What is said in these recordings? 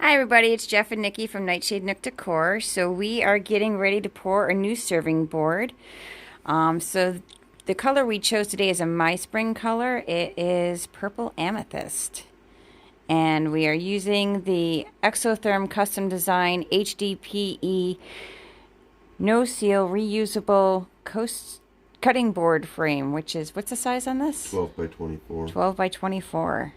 Hi everybody, it's Jeff and Nikki from Nightshade Nook Decor. So we are getting ready to pour a new serving board. So the color we chose today is a meyspring color. It is purple amethyst. And we are using the exotherm custom design hdpe no seal reusable cutting board frame, which is, what's the size on this? 12 by 24. 12 by 24.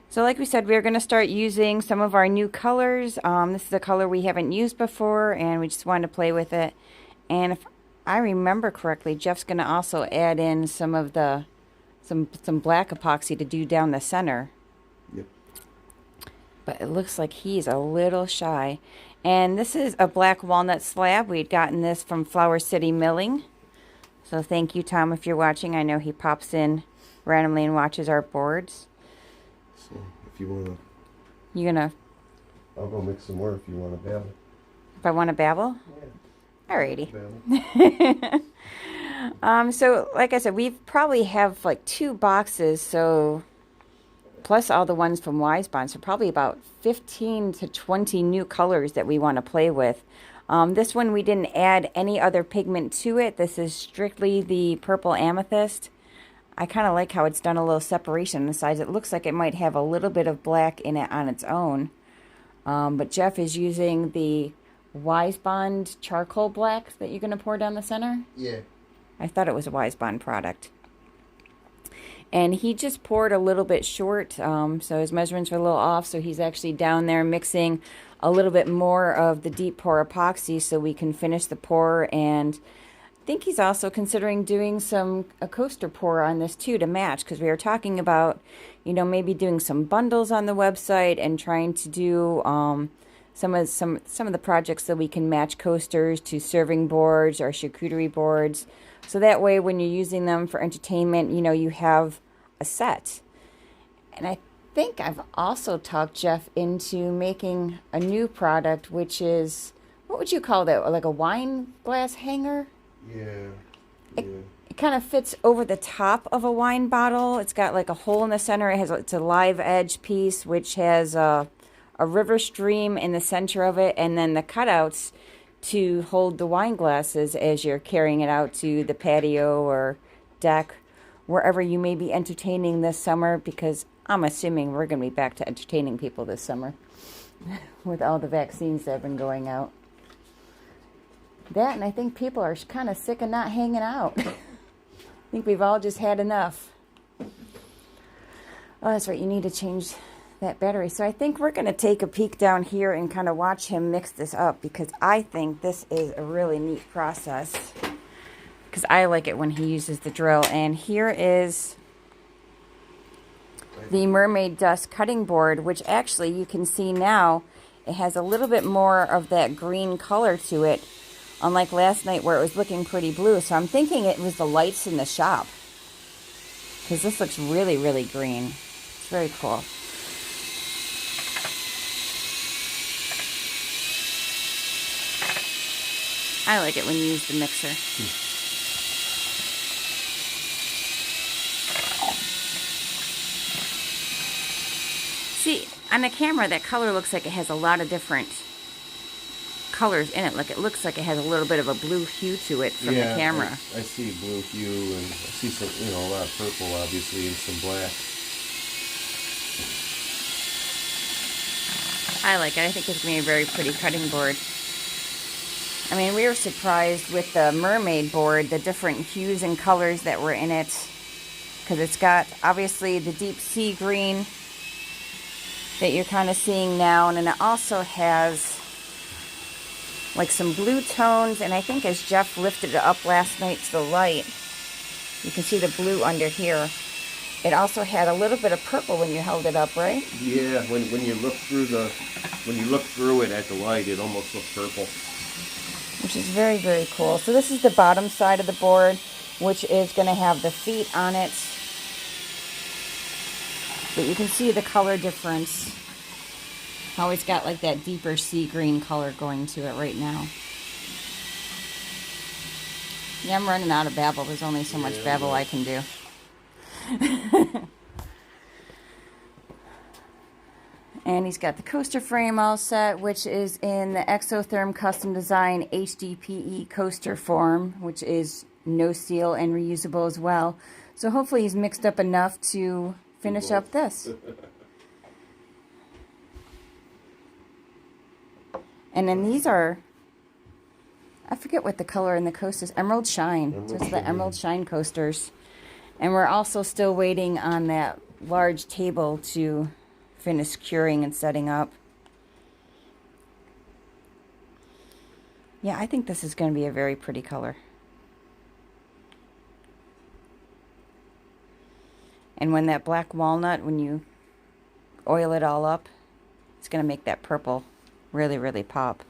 So like we said, we're going to start using some of our new colors. This is a color we haven't used before, and we just wanted to play with it. And if I remember correctly, Jeff's going to also add in some of the some black epoxy to do down the center. Yep. But it looks like he's a little shy. And this is a black walnut slab. We'd gotten this from Flower City Milling. So thank you, Tom, if you're watching. I know he pops in randomly and watches our boards. So if you want to... You gonna... I'll go mix some more if you want to babble. If I want to babble? Yeah. Alrighty. Babble. So like I said, we probably have like 2 boxes, so plus all the ones from Wisebond, so probably about 15 to 20 new colors that we want to play with. This one we didn't add any other pigment to it. This is strictly the purple amethyst. I kind of like how it's done a little separation on the sides. It looks like it might have a little bit of black in it on its own. But Jeff is using the Wisebond charcoal black that you're going to pour down the center. Yeah. I thought it was a Wisebond product. And he just poured a little bit short, so his measurements are a little off. So he's actually down there mixing a little bit more of the deep pour epoxy so we can finish the pour. And I think he's also considering doing a coaster pour on this too to match, because we were talking about, you know, maybe doing some bundles on the website and trying to do some of the projects that we can match coasters to serving boards or charcuterie boards. So that way when you're using them for entertainment, you know, you have a set. And I think I've also talked Jeff into making a new product, which is, what would you call that? Like a wine glass hanger? Yeah. It kind of fits over the top of a wine bottle. It's got like a hole in the center. It's a live edge piece, which has a river stream in the center of it, and then the cutouts to hold the wine glasses as you're carrying it out to the patio or deck, wherever you may be entertaining this summer, because I'm assuming we're going to be back to entertaining people this summer with all the vaccines that have been going out. That, and I think people are kind of sick of not hanging out. I think we've all just had enough. Oh, that's right. You need to change that battery. So I think we're going to take a peek down here and kind of watch him mix this up, because I think this is a really neat process, because I like it when he uses the drill. And here is the Mermaid Dust cutting board, which actually you can see now it has a little bit more of that green color to it, unlike last night where it was looking pretty blue. So I'm thinking it was the lights in the shop, because this looks really, really green. It's very cool. I like it when you use the mixer. See, on the camera, that color looks like it has a lot of different colors in it. Like it looks like it has a little bit of a blue hue to it from the camera. I see blue hue, and I see some, you know, a lot of purple, obviously, and some black. I like it. I think it's going to be a very pretty cutting board. I mean, we were surprised with the mermaid board, the different hues and colors that were in it, because it's got obviously the deep sea green that you're kind of seeing now, and then it also has like some blue tones, and I think as Jeff lifted it up last night to the light, you can see the blue under here. It also had a little bit of purple when you held it up, right? Yeah, when you look through it at the light, it almost looks purple. Which is very, very cool. So this is the bottom side of the board, which is going to have the feet on it. But you can see the color difference. How it's got like that deeper sea green color going to it right now. Yeah, I'm running out of babble. There's only so much babble I can do. And he's got the coaster frame all set, which is in the Exotherm Custom Design hdpe coaster form, which is no seal and reusable as well. So hopefully he's mixed up enough to finish up this. And then these are, I forget what the color in the coaster is, Emerald Shine. So it's the Emerald Shine coasters. And we're also still waiting on that large table to finish curing and setting up. Yeah, I think this is going to be a very pretty color. And when that black walnut, when you oil it all up, it's going to make that purple really, really pop.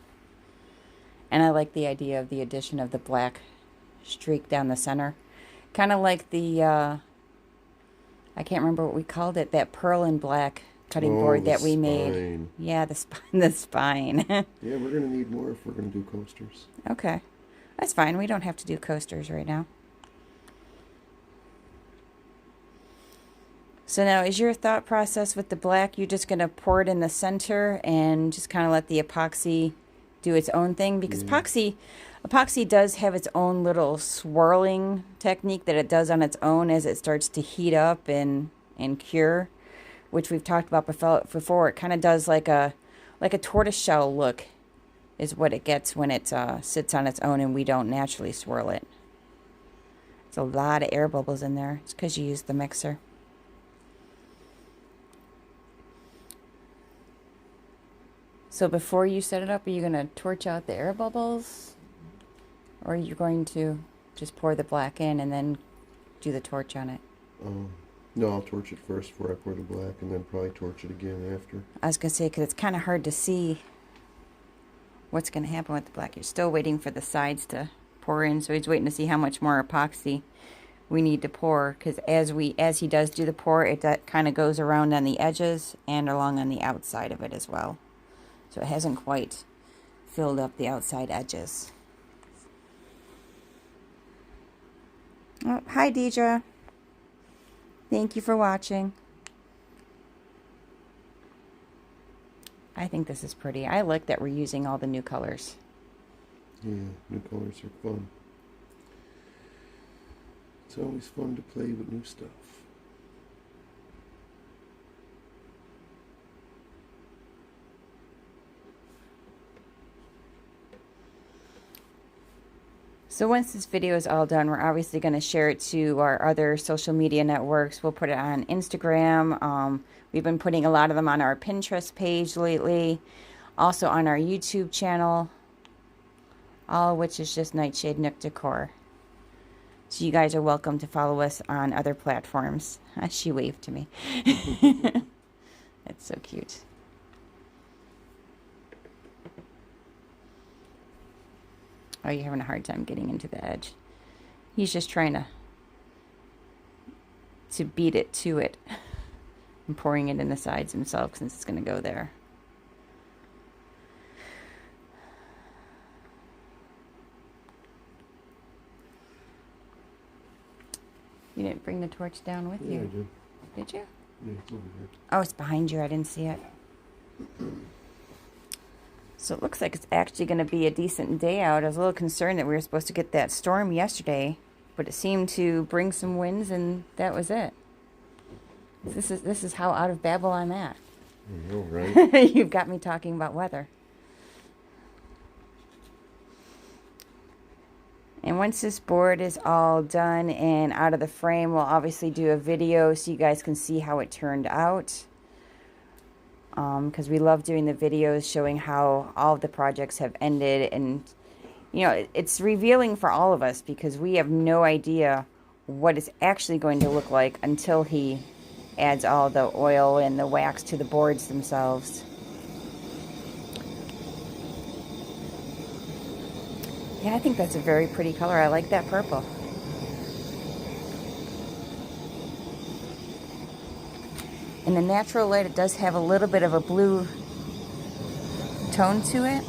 And I like the idea of the addition of the black streak down the center. Kind of like the, I can't remember what we called it, that pearl and black cutting board that we made. Yeah, the spine. Yeah, we're going to need more if we're going to do coasters. Okay. That's fine. We don't have to do coasters right now. So now, is your thought process with the black, you're just going to pour it in the center and just kind of let the epoxy do its own thing? Because epoxy does have its own little swirling technique that it does on its own as it starts to heat up and cure, which we've talked about before. It kind of does like a tortoiseshell look is what it gets when it sits on its own and we don't naturally swirl it. There's a lot of air bubbles in there. It's because you use the mixer. So before you set it up, are you going to torch out the air bubbles? Or are you going to just pour the black in and then do the torch on it? No, I'll torch it first before I pour the black, and then probably torch it again after. I was going to say, because it's kind of hard to see what's going to happen with the black. You're still waiting for the sides to pour in, so he's waiting to see how much more epoxy we need to pour, because as he does do the pour, that kind of goes around on the edges and along on the outside of it as well. So it hasn't quite filled up the outside edges. Oh, hi, Deidre. Thank you for watching. I think this is pretty. I like that we're using all the new colors. Yeah, new colors are fun. It's always fun to play with new stuff. So once this video is all done, we're obviously going to share it to our other social media networks. We'll put it on Instagram. We've been putting a lot of them on our Pinterest page lately. Also on our YouTube channel. All of which is just Nightshade Nook Decor. So you guys are welcome to follow us on other platforms. She waved to me. That's so cute. Oh, you're having a hard time getting into the edge. He's just trying to beat it to it. And pouring it in the sides himself since it's going to go there. You didn't bring the torch down with you? Yeah, I did. Did you? Yeah, it's over here. Oh, it's behind you. I didn't see it. So it looks like it's actually going to be a decent day out. I was a little concerned that we were supposed to get that storm yesterday, but it seemed to bring some winds, and that was it. This is how out of babble I'm at. I know, right? You've got me talking about weather. And once this board is all done and out of the frame, we'll obviously do a video so you guys can see how it turned out. Because we love doing the videos showing how all of the projects have ended. And, you know, it's revealing for all of us because we have no idea what it's actually going to look like until he adds all the oil and the wax to the boards themselves. Yeah, I think that's a very pretty color. I like that purple. In the natural light, it does have a little bit of a blue tone to it.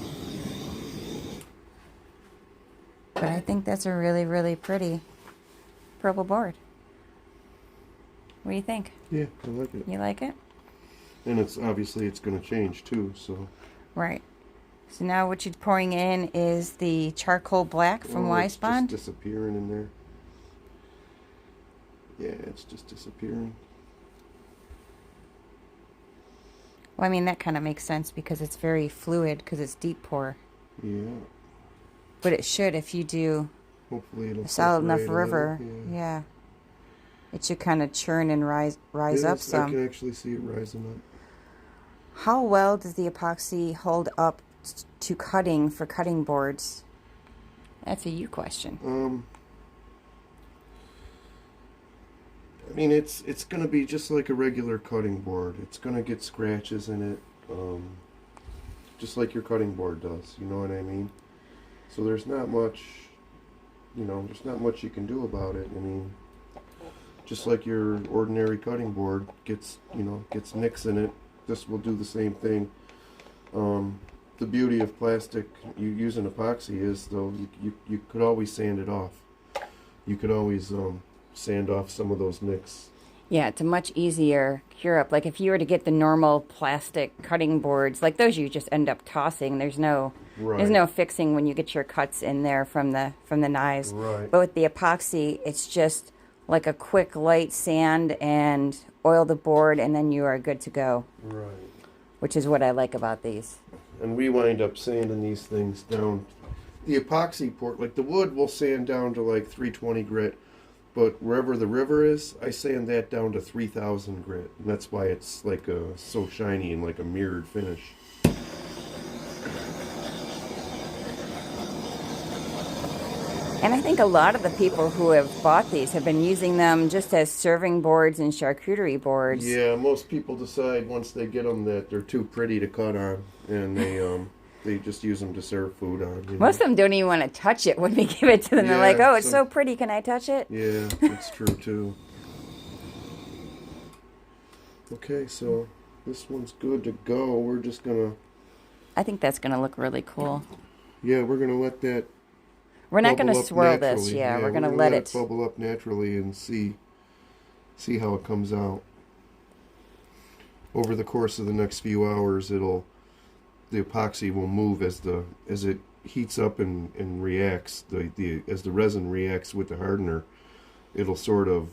But I think that's a really, really pretty purple board. What do you think? Yeah, I like it. You like it? And it's obviously it's going to change too, so. Right. So now what you're pouring in is the charcoal black from wisebond. It's just disappearing in there. Yeah, it's just disappearing. Well, I mean, that kind of makes sense because it's very fluid because it's deep pour. Yeah. But it should if you do Hopefully it'll a solid enough separate a little, river. Yeah. It should kind of churn and rise up some. I can actually see it rising up. How well does the epoxy hold up to cutting for cutting boards? That's a you question. I mean, it's going to be just like a regular cutting board. It's going to get scratches in it, just like your cutting board does. You know what I mean? So there's not much, there's not much you can do about it. I mean, just like your ordinary cutting board gets nicks in it, this will do the same thing. The beauty of plastic, you use an epoxy is though you could always sand it off. You could always sand off some of those nicks. Yeah, it's a much easier cure up. Like if you were to get the normal plastic cutting boards, like those you just end up tossing. There's no fixing when you get your cuts in there from the knives. Right. But with the epoxy, it's just like a quick light sand and oil the board, and then you are good to go. Right. Which is what I like about these. And we wind up sanding these things down. The epoxy port, like the wood, will sand down to like 320 grit. But wherever the river is, I sand that down to 3,000 grit. And that's why it's like so shiny and like a mirrored finish. And I think a lot of the people who have bought these have been using them just as serving boards and charcuterie boards. Yeah, most people decide once they get them that they're too pretty to cut on. And they just use them to serve food on. Most of them don't even want to touch it when we give it to them. They're like, oh, it's so pretty. Can I touch it? Yeah, that's true too. Okay, so this one's good to go. We're just going to... I think that's going to look really cool. Yeah, we're going to let that... We're not going to swirl this. Yeah, we're going to let it bubble up naturally and see how it comes out. Over the course of the next few hours, the epoxy will move as it heats up and reacts. As the resin reacts with the hardener, it'll sort of,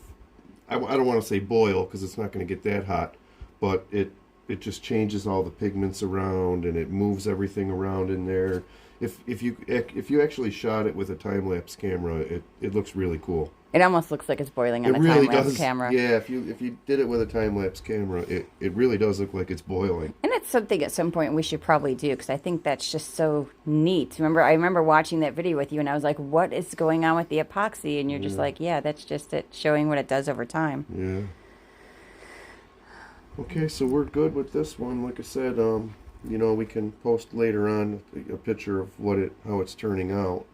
I don't want to say boil because it's not going to get that hot, but it just changes all the pigments around and it moves everything around in there. If you actually shot it with a time-lapse camera, it looks really cool. It almost looks like it's boiling on a really time-lapse camera. Yeah, if you did it with a time-lapse camera, it really does look like it's boiling. And it's something at some point we should probably do because I think that's just so neat. I remember watching that video with you and I was like, what is going on with the epoxy? And you're just like, yeah, that's just it showing what it does over time. Yeah. Okay, so we're good with this one. Like I said, we can post later on a picture of how it's turning out.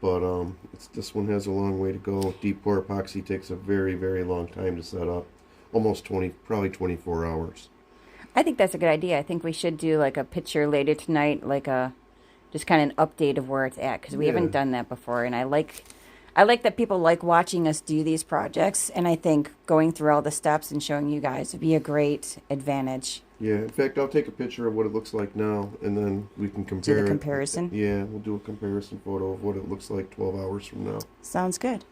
But this one has a long way to go. Deep pour epoxy takes a very, very long time to set up. Probably 24 hours. I think that's a good idea. I think we should do like a picture later tonight, like just kind of an update of where it's at because we haven't done that before. And I like that people like watching us do these projects. And I think going through all the steps and showing you guys would be a great advantage. Yeah, in fact, I'll take a picture of what it looks like now, and then we can compare. Do the comparison? Yeah, we'll do a comparison photo of what it looks like 12 hours from now. Sounds good.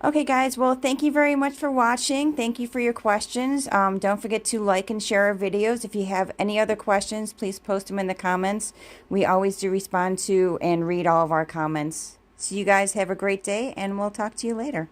Okay, guys, well, thank you very much for watching. Thank you for your questions. Don't forget to like and share our videos. If you have any other questions, please post them in the comments. We always do respond to and read all of our comments. So you guys have a great day, and we'll talk to you later.